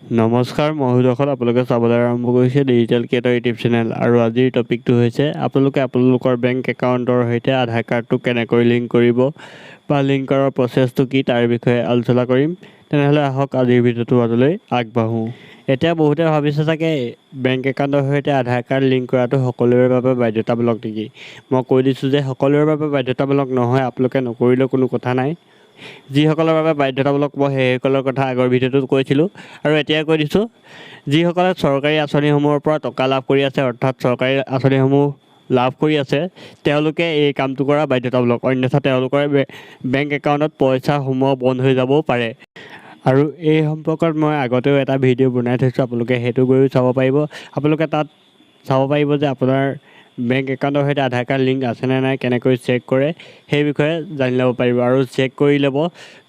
নমস্কাৰ মহোদয়সকল, আপোনালোকে চাবলৈ আৰম্ভ কৰিছে ডিজিটেল ক্ৰিয়েটৰ ইউটিউব চেনেল। আৰু আজিৰ টপিকটো হৈছে আপোনালোকৰ বেংক একাউণ্টৰ সৈতে আধাৰ কাৰ্ডটো কেনেকৈ লিংক কৰিব বা লিংক কৰাৰ প্ৰচেছটো কি তাৰ বিষয়ে আলোচনা কৰিম। তেনেহ'লে আহক আজিৰ ভিডিঅ'টো মাজলৈ আগবাঢ়োঁ। এতিয়া বহুতে ভাবিছে চাগে বেংক একাউণ্টৰ সৈতে আধাৰ কাৰ্ড লিংক কৰাটো সকলোৰে বাবে বাধ্যতামূলক নেকি। মই কৈ দিছোঁ যে সকলোৰে বাবে বাধ্যতামূলক নহয়, আপোনালোকে নকৰিলেও কোনো কথা নাই। যিসকলৰ বাবে বাধ্যতামূলক মই সেইসকলৰ কথা আগৰ ভিডিঅ'টোত কৈছিলোঁ আৰু এতিয়া কৈ দিছোঁ। যিসকলে চৰকাৰী আঁচনিসমূহৰ পৰা টকা লাভ কৰি আছে, অৰ্থাৎ চৰকাৰী আঁচনিসমূহ লাভ কৰি আছে, তেওঁলোকে এই কামটো কৰা বাধ্যতামূলক, অন্যথা তেওঁলোকৰ বেংক একাউণ্টত পইচা সোমোৱা বন্ধ হৈ যাবও পাৰে। আৰু এই সম্পৰ্কত মই আগতেও এটা ভিডিঅ' বনাই থৈছোঁ, আপোনালোকে সেইটো গৈও চাব পাৰিব। আপোনালোকে তাত চাব পাৰিব যে আপোনাৰ বেংক একাউণ্টৰ সৈতে আধাৰ কাৰ্ড লিংক আছেনে নাই, কেনেকৈ চেক কৰে সেই বিষয়ে জানি ল'ব পাৰিব। আৰু চেক কৰি ল'ব,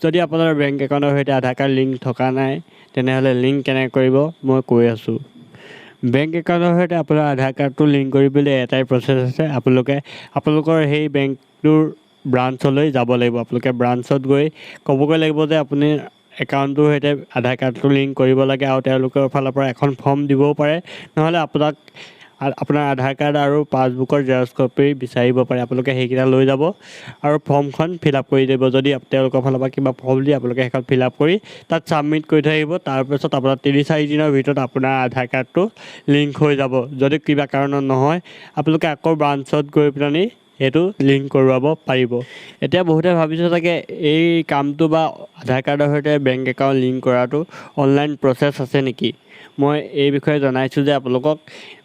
যদি আপোনাৰ বেংক একাউণ্টৰ সৈতে আধাৰ কাৰ্ড লিংক থকা নাই তেনেহ'লে লিংক কেনেকৈ কৰিব মই কৈ আছোঁ। বেংক একাউণ্টৰ সৈতে আপোনাৰ আধাৰ কাৰ্ডটো লিংক কৰিবলৈ এটাই প্ৰচেছ আছে। আপোনালোকৰ সেই বেংকটোৰ ব্ৰাঞ্চলৈ যাব লাগিব। আপোনালোকে ব্ৰাঞ্চত গৈ ক'বগৈ লাগিব যে আপুনি একাউণ্টটোৰ সৈতে আধাৰ কাৰ্ডটো লিংক কৰিব লাগে, আৰু তেওঁলোকৰ ফালৰ পৰা এখন ফৰ্ম দিবও পাৰে, নহ'লে আপোনাৰ আধাৰ কাৰ্ড আৰু পাছবুকৰ জেৰক্স কপি বিচাৰিব পাৰে। আপোনালোকে সেইকেইটা লৈ যাব আৰু ফৰ্মখন ফিল আপ কৰি দিব। যদি তেওঁলোকৰ ফালৰ পৰা কিবা ফৰ্ম দিয়ে, আপোনালোকে সেইখন ফিল আপ কৰি তাত ছাবমিট কৰি থৈ আহিব। তাৰপিছত আপোনাৰ 3-4 দিনৰ ভিতৰত আপোনাৰ আধাৰ কাৰ্ডটো লিংক হৈ যাব। যদি কিবা কাৰণত নহয়, আপোনালোকে আকৌ ব্ৰাঞ্চত গৈ পেলাই সেইটো লিংক কৰোৱাব পাৰিব। এতিয়া বহুতে ভাবিছে চাগে এই কামটো বা আধাৰ কাৰ্ডৰ সৈতে বেংক একাউণ্ট লিংক কৰাটো অনলাইন প্ৰচেছ আছে নেকি। মই এই বিষয়ে জনাইছোঁ যে আপোনালোকক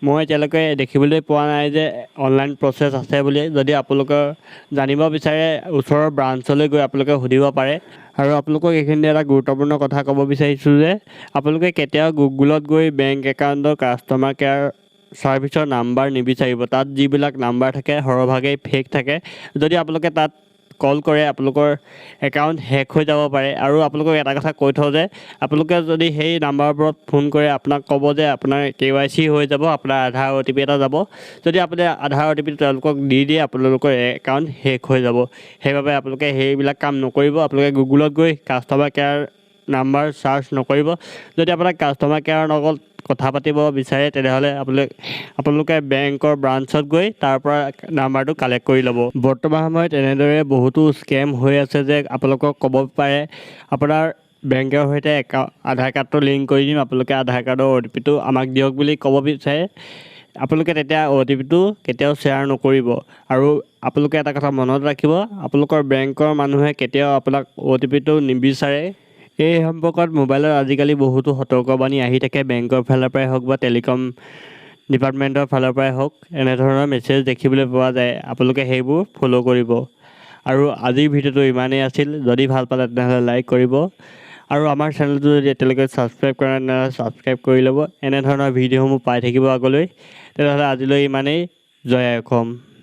মই এতিয়ালৈকে দেখিবলৈ পোৱা নাই যে অনলাইন প্ৰচেছ আছে বুলি। যদি আপোনালোকে জানিব বিচাৰে, ওচৰৰ ব্ৰাঞ্চলৈ গৈ আপোনালোকে সুধিব পাৰে। আৰু আপোনালোকক এইখিনিতে এটা গুৰুত্বপূৰ্ণ কথা ক'ব বিচাৰিছোঁ যে আপোনালোকে কেতিয়াও গুগলত গৈ বেংক একাউণ্টৰ কাষ্টমাৰ কেয়াৰ ছাৰ্ভিচৰ নাম্বাৰ নিবিচাৰিব। তাত যিবিলাক নাম্বাৰ থাকে সৰহভাগেই ফেক থাকে। যদি আপোনালোকে তাত কল কৰে, আপোনালোকৰ একাউণ্ট হেক হৈ যাব পাৰে। আৰু আপোনালোকক এটা কথা কৈ থওঁ যে আপোনালোকে যদি সেই নাম্বাৰবোৰত ফোন কৰে, আপোনাক ক'ব যে আপোনাৰ KYC হৈ যাব, আপোনাৰ আধাৰ OTP এটা যাব। যদি আপুনি আধাৰ OTP তেওঁলোকক দি দিয়ে, আপোনালোকৰ একাউণ্ট হেক হৈ যাব। সেইবাবে আপোনালোকে সেইবিলাক কাম নকৰিব। আপোনালোকে গুগলত গৈ কাষ্টমাৰ কেয়াৰ নাম্বাৰ চাৰ্চ নকৰিব। যদি আপোনাক কাষ্টমাৰ কেয়াৰৰ লগত কথা পাতিব বিচাৰে, তেনেহ'লে আপোনালোকে বেংকৰ ব্ৰাঞ্চত গৈ তাৰ পৰা নাম্বাৰটো কালেক্ট কৰি ল'ব। বৰ্তমান সময়ত এনেদৰে বহুতো স্কেম হৈ আছে যে আপোনালোকক ক'ব পাৰে আপোনাৰ বেংকৰ সৈতে আধাৰ কাৰ্ডটো লিংক কৰি দিম, আপোনালোকে আধাৰ কাৰ্ডৰ OTPটো আমাক দিয়ক বুলি ক'ব বিচাৰে। আপোনালোকে তেতিয়া OTPটো কেতিয়াও শ্বেয়াৰ নকৰিব। আৰু আপোনালোকে এটা কথা মনত ৰাখিব, আপোনালোকৰ বেংকৰ মানুহে কেতিয়াও আপোনাক OTPটো নিবিচাৰে। এই সম্পৰ্কত মোবাইলত আজিকালি বহুতো সতৰ্কবাণী আহি থাকে, বেংকৰ ফালৰ পৰাই হওক বা টেলিকম ডিপাৰ্টমেণ্টৰ ফালৰ পৰাই হওক, এনেধৰণৰ মেছেজ দেখিবলৈ পোৱা যায়। আপোনালোকে সেইবোৰ ফ'ল' কৰিব। আৰু আজিৰ ভিডিঅ'টো ইমানেই আছিল। যদি ভাল পালে তেনেহ'লে লাইক কৰিব, আৰু আমাৰ চেনেলটো যদি এতিয়ালৈকে ছাবস্ক্ৰাইব কৰা নাই তেনেহ'লে ছাবস্ক্ৰাইব কৰি ল'ব। এনেধৰণৰ ভিডিঅ'সমূহ পাই থাকিব আগলৈ। তেনেহ'লে আজিলৈ ইমানেই। জয় অসম।